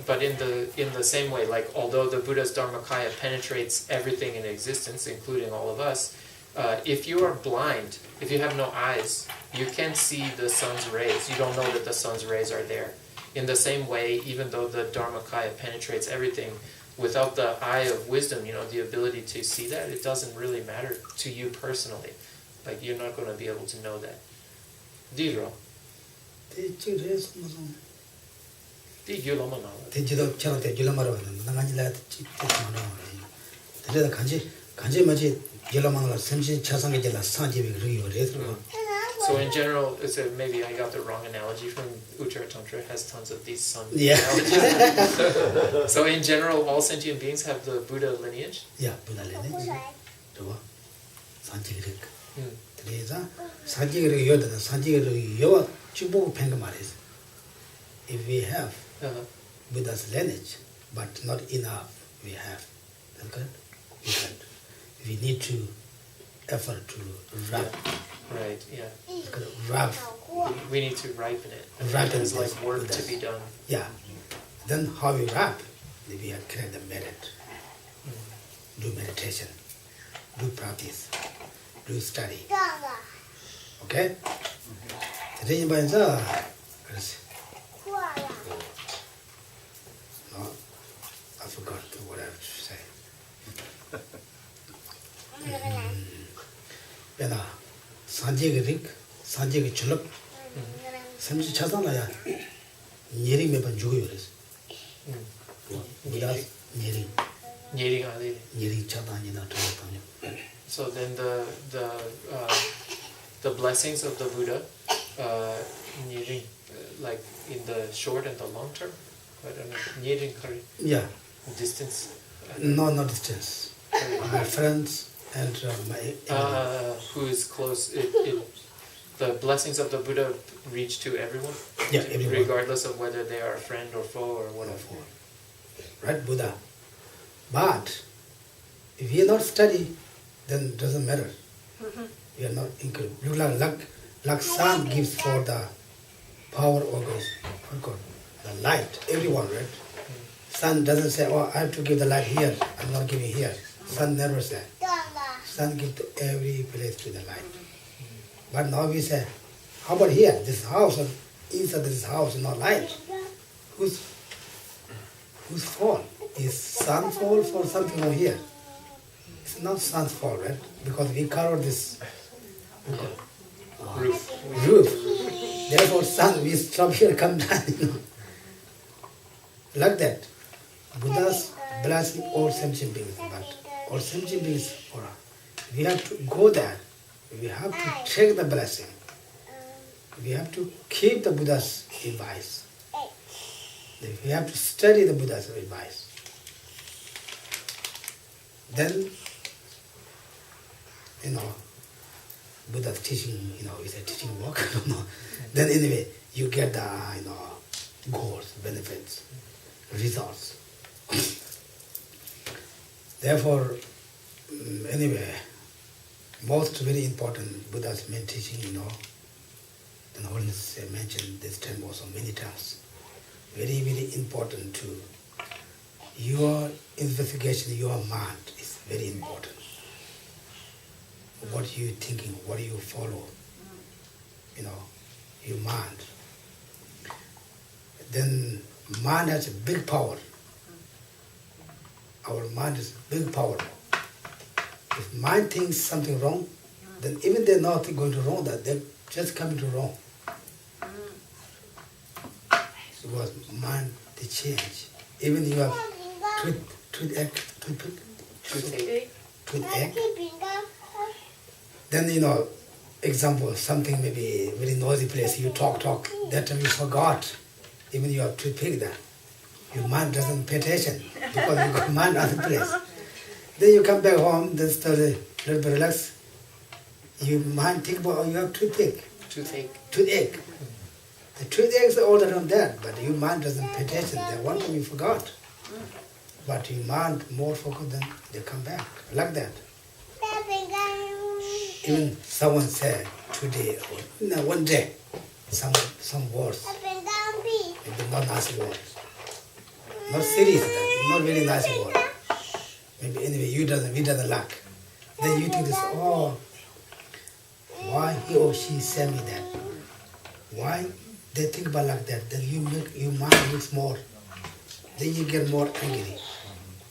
But in the same way, like although the Buddha's Dharmakaya penetrates everything in existence, including all of us, if you are blind, if you have no eyes, you can't see the sun's rays. You don't know that the sun's rays are there. In the same way, even though the Dharmakaya penetrates everything, without the eye of wisdom, the ability to see that, it doesn't really matter to you personally. Like you're not going to be able to know that. Diro. So in general, maybe I got the wrong analogy from Uttara Tantra. It has tons of these sun analogies. So in general, all sentient beings have the Buddha lineage? Yeah, Buddha lineage. If we have Buddha's lineage, but not enough, we have. We need to effort to wrap. Right, yeah. Wrap. We need to ripen it. There's like work to be done. Yeah. Then how we wrap? We have created the merit. Do meditation. Do practice. Do study. Okay? No, I forgot what I have to say. 산지의 릭, 산지의 줄럽, 삼지 차상나야 예링 몇번 죽어요 그래서. 우리가 예링. 예링 아니. 예링 차단이나 들었거든요. So then the blessings of the Buddha, 예링, like in the short and the long term. I don't know. 예링 Yeah. Distance. No, not distance. My friends. And who is close? The blessings of the Buddha reach to everyone? Yeah, everyone. Regardless of whether they are a friend or foe or whatever. Right, Buddha. But if we are not study, then it doesn't matter. We are not included. Like sun gives for the power of the light, everyone, right? Sun doesn't say, oh, I have to give the light here, I'm not giving here. Sun never said. Sun gives to every place to the light. But now we say, how about here? This house, inside this house is not light. Whose fault? Is sun fault for something over here? It's not sun's fault, right? Because we cover this roof. Therefore, sun, we stop here, come down. Like that. Buddha's blessing all sentient beings, but all sentient beings, we have to go there. We have to check the blessing. We have to keep the Buddha's advice. We have to study the Buddha's advice. Then, Buddha's teaching, is a teaching work. Then anyway, you get the, goals, benefits, results. Therefore, anyway, most very important Buddha's main teaching, the Holiness mentioned this term also many times. Very, very important to your investigation, your mind is very important. What you thinking, what you follow, your mind. Then mind has a big power. Our mind is big power. If mind thinks something wrong, then even they're not going to wrong, that they're just coming to wrong. Because mind, they change. Even you have tooth egg, Then, example, something maybe very noisy place, you talk, that time you forgot. Even you have to pick that. Your mind doesn't pay attention because you got mind other place. Then you come back home, then start a little bit relaxed. Your mind think about, you have toothpick. Toothache. The toothache is older than that, but your mind doesn't pay attention. That one time you forgot. But your mind more focused, then they come back. Like that. Even someone said today, one day, some words, maybe not nice words, not serious, not very nice words. Maybe anyway, we doesn't like. Then you think this, why he or she said me that? Why they think about like that? Then you make your mind looks more. Then you get more angry.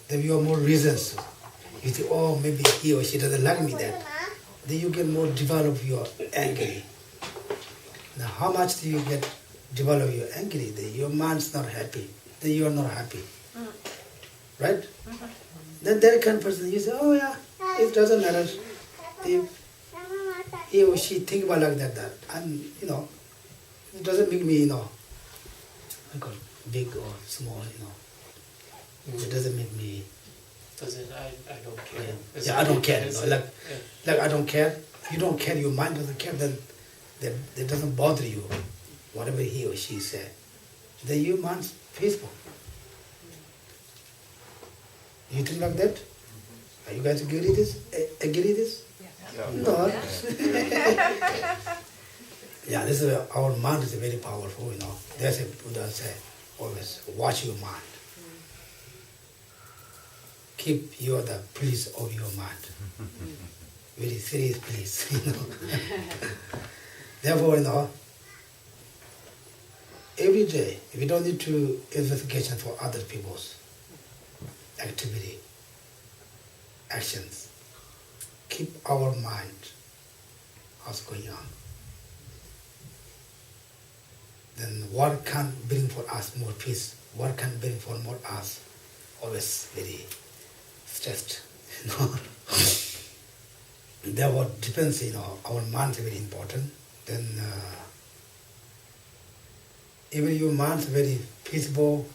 Then you have more reasons. You think, maybe he or she doesn't like me that. Then you get more develop your angry. Now how much do you get develop your angry? Then your mind's not happy. Then you are not happy. Right? Then that kind of person, you say, it doesn't matter. If he or she think about like that, and it doesn't make me, big or small, It doesn't make me. I don't care. I don't care. Like I don't care. You don't care. Your mind doesn't care. Then it doesn't bother you. Whatever he or she said, then your mind's peaceful. You think like that? Are you guys agree this? No. This is our mind is very powerful. That's a Buddha say. Always watch your mind. Keep the peace of your mind. Very serious peace, Therefore, every day, we don't need to investigation for other people's activity, actions. Keep our mind, what's going on. Then what can bring for us more peace? What can bring for more us? Always very stressed, Therefore, depends, our mind is very important. Then, even your mind is very peaceful,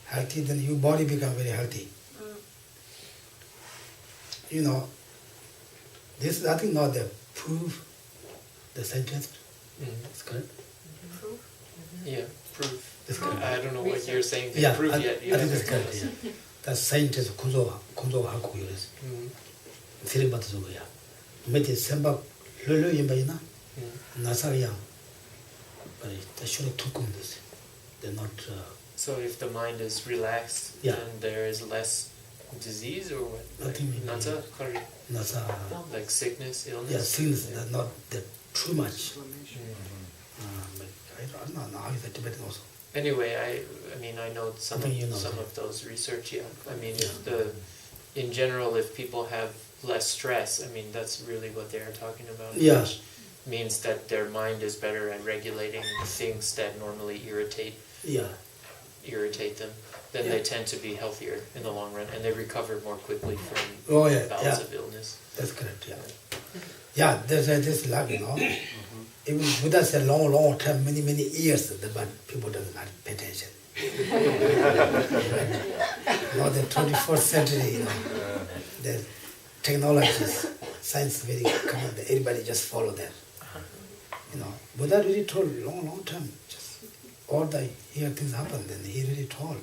healthy, then your body becomes very healthy. This is, I think, not the proof, the scientist. It's correct? Proof? Yeah, proof. It's I don't know what you're saying. Yeah, proof I yet. think it's correct. Yeah. The scientist kunzo haku yoris. Siribat zoya. Meti semba lolo yimbayina. Nasariyam. But the show tukum this. They're not. So if the mind is relaxed, then there is less disease or what? Nasa, Nasa. Like sickness, illness. Yeah, sickness. Not that too much. But I don't know how is that Tibetan also. Anyway, I know some of those research. Yeah, in general, if people have less stress, that's really what they are talking about. Yeah. Which means that their mind is better at regulating things that normally irritate them. Then they tend to be healthier in the long run, and they recover more quickly from bouts of illness. That's correct. Yeah. There's this luck, Even Buddha said long time, many years, but people doesn't pay attention. Now the 21st century, the technologies, science very common. Everybody just follow that. Buddha really told long time. Just all the here things happen. Then he really told.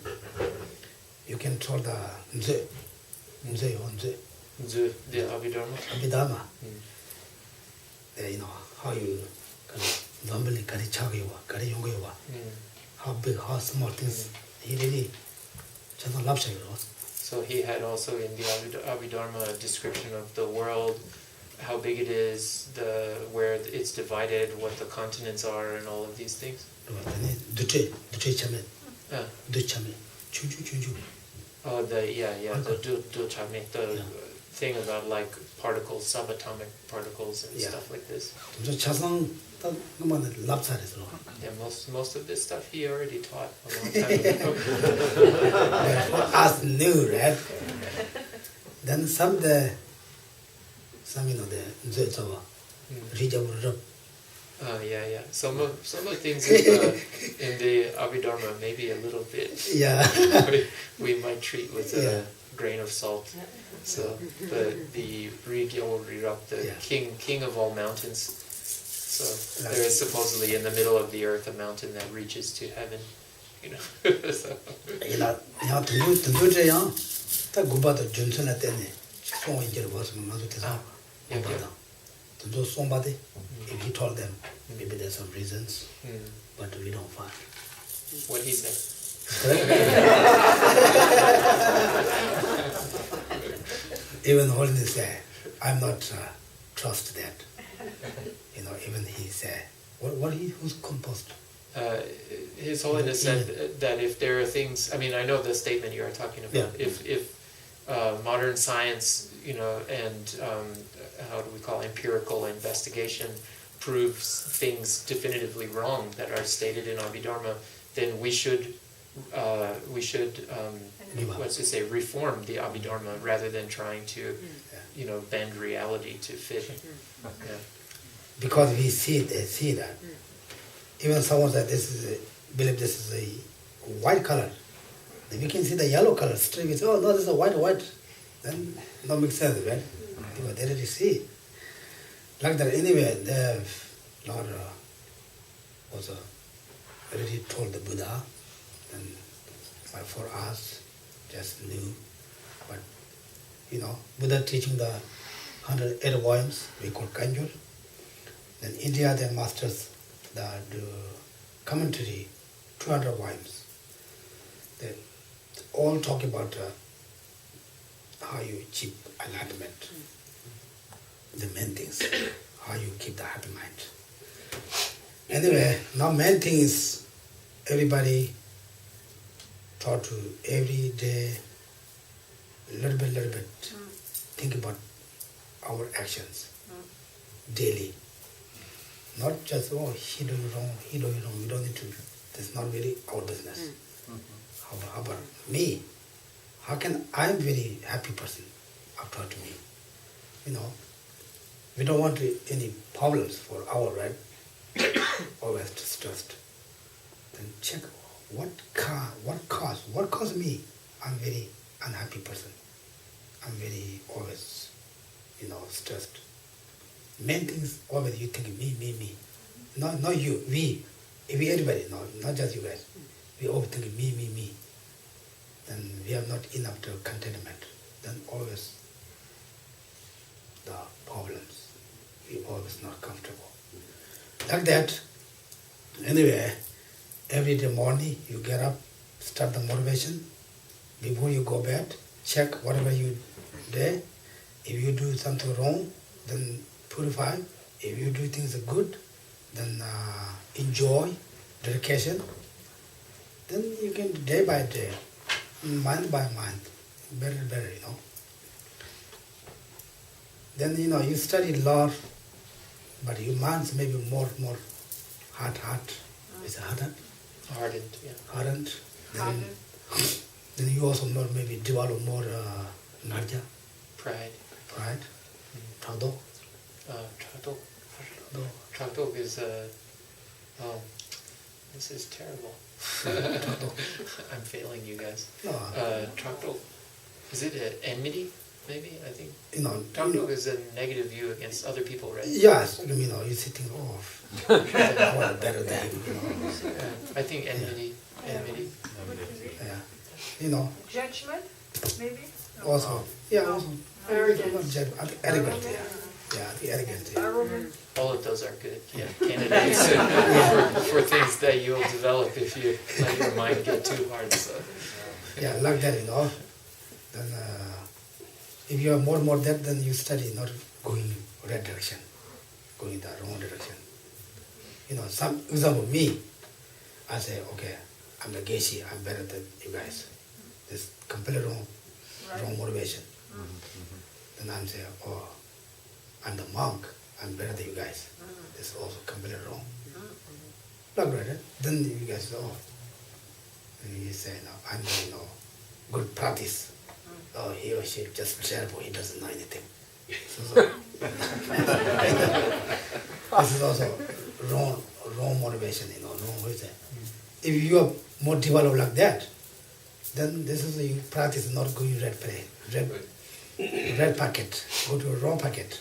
You can tell the Nze, the Abhidharma. How you normally how big, how small things. He really just loves it. So he had also in the Abhidharma a description of the world, how big it is, where it's divided, what the continents are, and all of these things. Oh, the thing about like particles, subatomic particles and stuff like this. Yeah, most of this stuff he already taught a long time ago. Us new, right? Then seminal there, Zoetsawa, Rijabu. Yeah. Some of the things in the Abhidharma maybe a little bit. Yeah. we might treat with a grain of salt. So the Rigyo Rirap, the king of all mountains. So there is supposedly in the middle of the earth a mountain that reaches to heaven. You know. So. If he told them, maybe there's some reasons, but we don't find. What he said. Even Holiness said, I'm not trust that. Even he said, who's composed? His Holiness said that if there are things, I know the statement you are talking about, if modern science, and how do we call empirical investigation proves things definitively wrong that are stated in Abhidharma, then we should reform the Abhidharma rather than trying to, bend reality to fit. Yeah. Because we see that. Even someone said believe this is a white color. Then we can see the yellow color straight. We say, oh no, this is a white. Then no makes sense, right? Because they already see. Like that anyway, the Lord was already told the Buddha, and for us, just knew. But Buddha teaching the 108 volumes, we call Kanjur. Then India, their masters, the commentary, 200 volumes. They all talk about how you achieve enlightenment, the main things, how you keep the happy mind. Anyway, now main thing is everybody try to every day, little bit, think about our actions daily. Not just, he doing wrong, we don't need to, that's not really our business. How about me? How can I'm very happy person after to me? We don't want any problems for our right. Always stressed. Then check what caused me. I'm very unhappy person. I'm very always, stressed. Main things always you think me. Not you, we everybody, not just you guys. We always think me. Then we have not enough to contentment. Then always the problems. We always not comfortable. Like that. Anyway, every day morning you get up, start the motivation. Before you go bed, check whatever you did. If you do something wrong, then purify. If you do things good, then enjoy, dedication. Then you can day by day, mind by mind, better, Then, you study law, but your mind's maybe more hard. Is it hardened? Hardened, yeah. Hardened. Then you also maybe develop more narja. Pride. Tragdo. Tragdo is this is terrible. I'm failing you guys. No. Tragdo. Is it enmity? Maybe, I think. Tragdo is a negative view against other people, right? Yes, you're sitting off. Better than I think enmity. Yeah. Judgment, maybe? Also. Yeah, also. Arrogance. Arrogant, the arrogant. Arrogant. All of those are good candidates for things that you'll develop if you let your mind get too hard. So. Yeah, like that, Then if you are more that, then you study not going right direction, going the wrong direction. Some example, me, I say, okay, I'm the Geshe, I'm better than you guys. This completely wrong motivation. Then I'm saying, I'm the monk, I'm better than you guys. This is also completely wrong. Like that, then you guys say, and you say, no, I'm doing good practice. He or she just terrible, he doesn't know anything. This is also wrong motivation, wrong reason. If you are more developed like that, then this is your practice not going red packet, go to a wrong packet.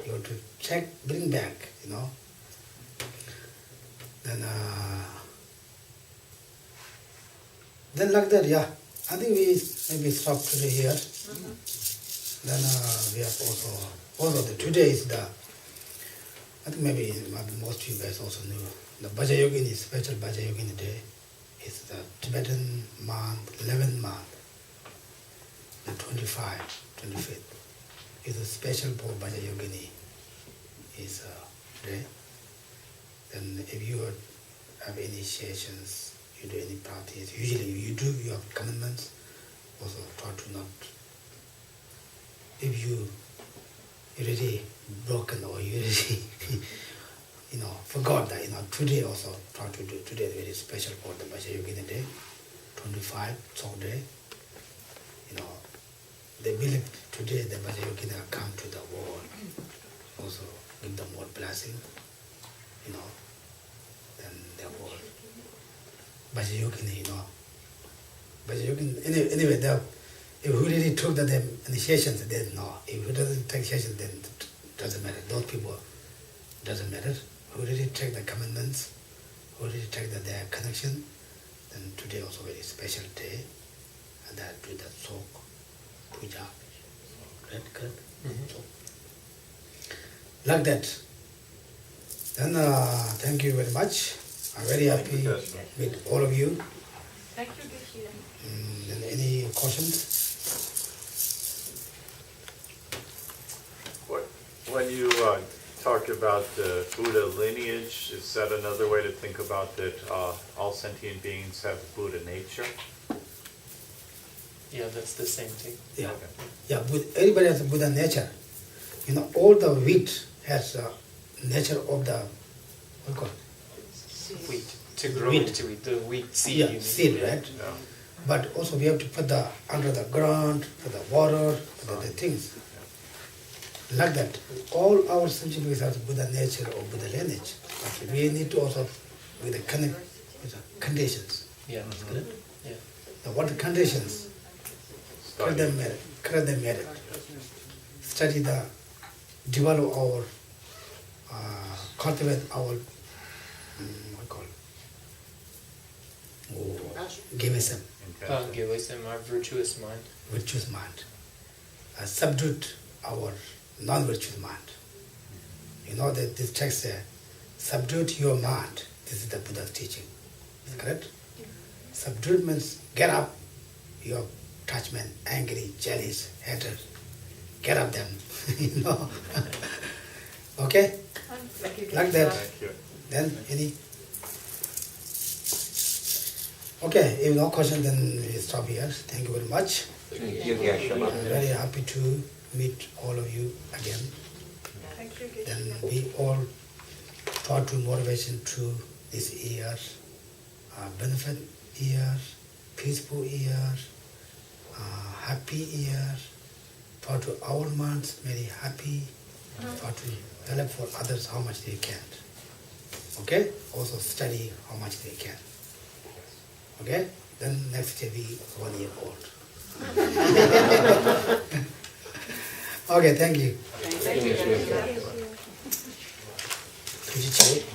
You have to check, bring back, Then like that, yeah. I think we maybe stop today here. Then we have also today is the, I think maybe most of you guys also knew, the Vajrayogini, special Vajrayogini day. It's the Tibetan month, 11th month, the 25th. It's a special for Vajrayogini is day. Then if you have initiations, you do any practice, usually you do, you have commitments, also try to not, if you already broken or you already, forgot that, today also try to do, today is very special for the Vajrayogini day, 25, Tsong day, they believe today the Vajrayogini will come to the world, also give them more blessing, then their world. Vajrayogini, Vajrayogini, anyway, if who really took the initiations, then no. If who doesn't take initiations, then it doesn't matter. Those people doesn't matter. Who really take the commandments, who really take their connection, then today also very special day, and that do the Tsok, puja, correct? So, like that. Then thank you very much. I'm very happy with all of you. Thank you, Geshe. And any questions? When you talk about the Buddha lineage, is that another way to think about that all sentient beings have Buddha nature? Yeah, that's the same thing. Yeah, Okay. yeah. Everybody has a Buddha nature. All the wheat has a nature of the what do you call it? Wheat, to grow Wheat. into it, the wheat seed. Yeah, you mean. seed, right? Yeah. But also we have to put the under the ground, for the water, for the things. Like that. All our sentient beings have Buddha nature or Buddha lineage. But we need to also with the conditions. Yeah. Correct? Yeah. Now, what the conditions? Correct them merit. Study the, develop our, cultivate our, Gevism, Give wisdom, our virtuous mind. virtuous mind. Subdue our non-virtuous mind. That this text says, subdue your mind. This is the Buddha's teaching. Is it correct? Subdue means get up your attachment, angry, jealous, hatred. Get up them. Okay? Like that. Thank you. Then any? Okay, if no question, then we stop here. Thank you very much. Thank you, Geshe. I'm very happy to meet all of you again. Thank you, Geshe. Then we all try to motivation to this year, benefit year, peaceful year, happy year. Try to our minds very happy. Try to help for others how much they can. Okay? Also study how much they can. Okay? Then next year be 1 year old. Okay, thank you. Thank you. Could you check it?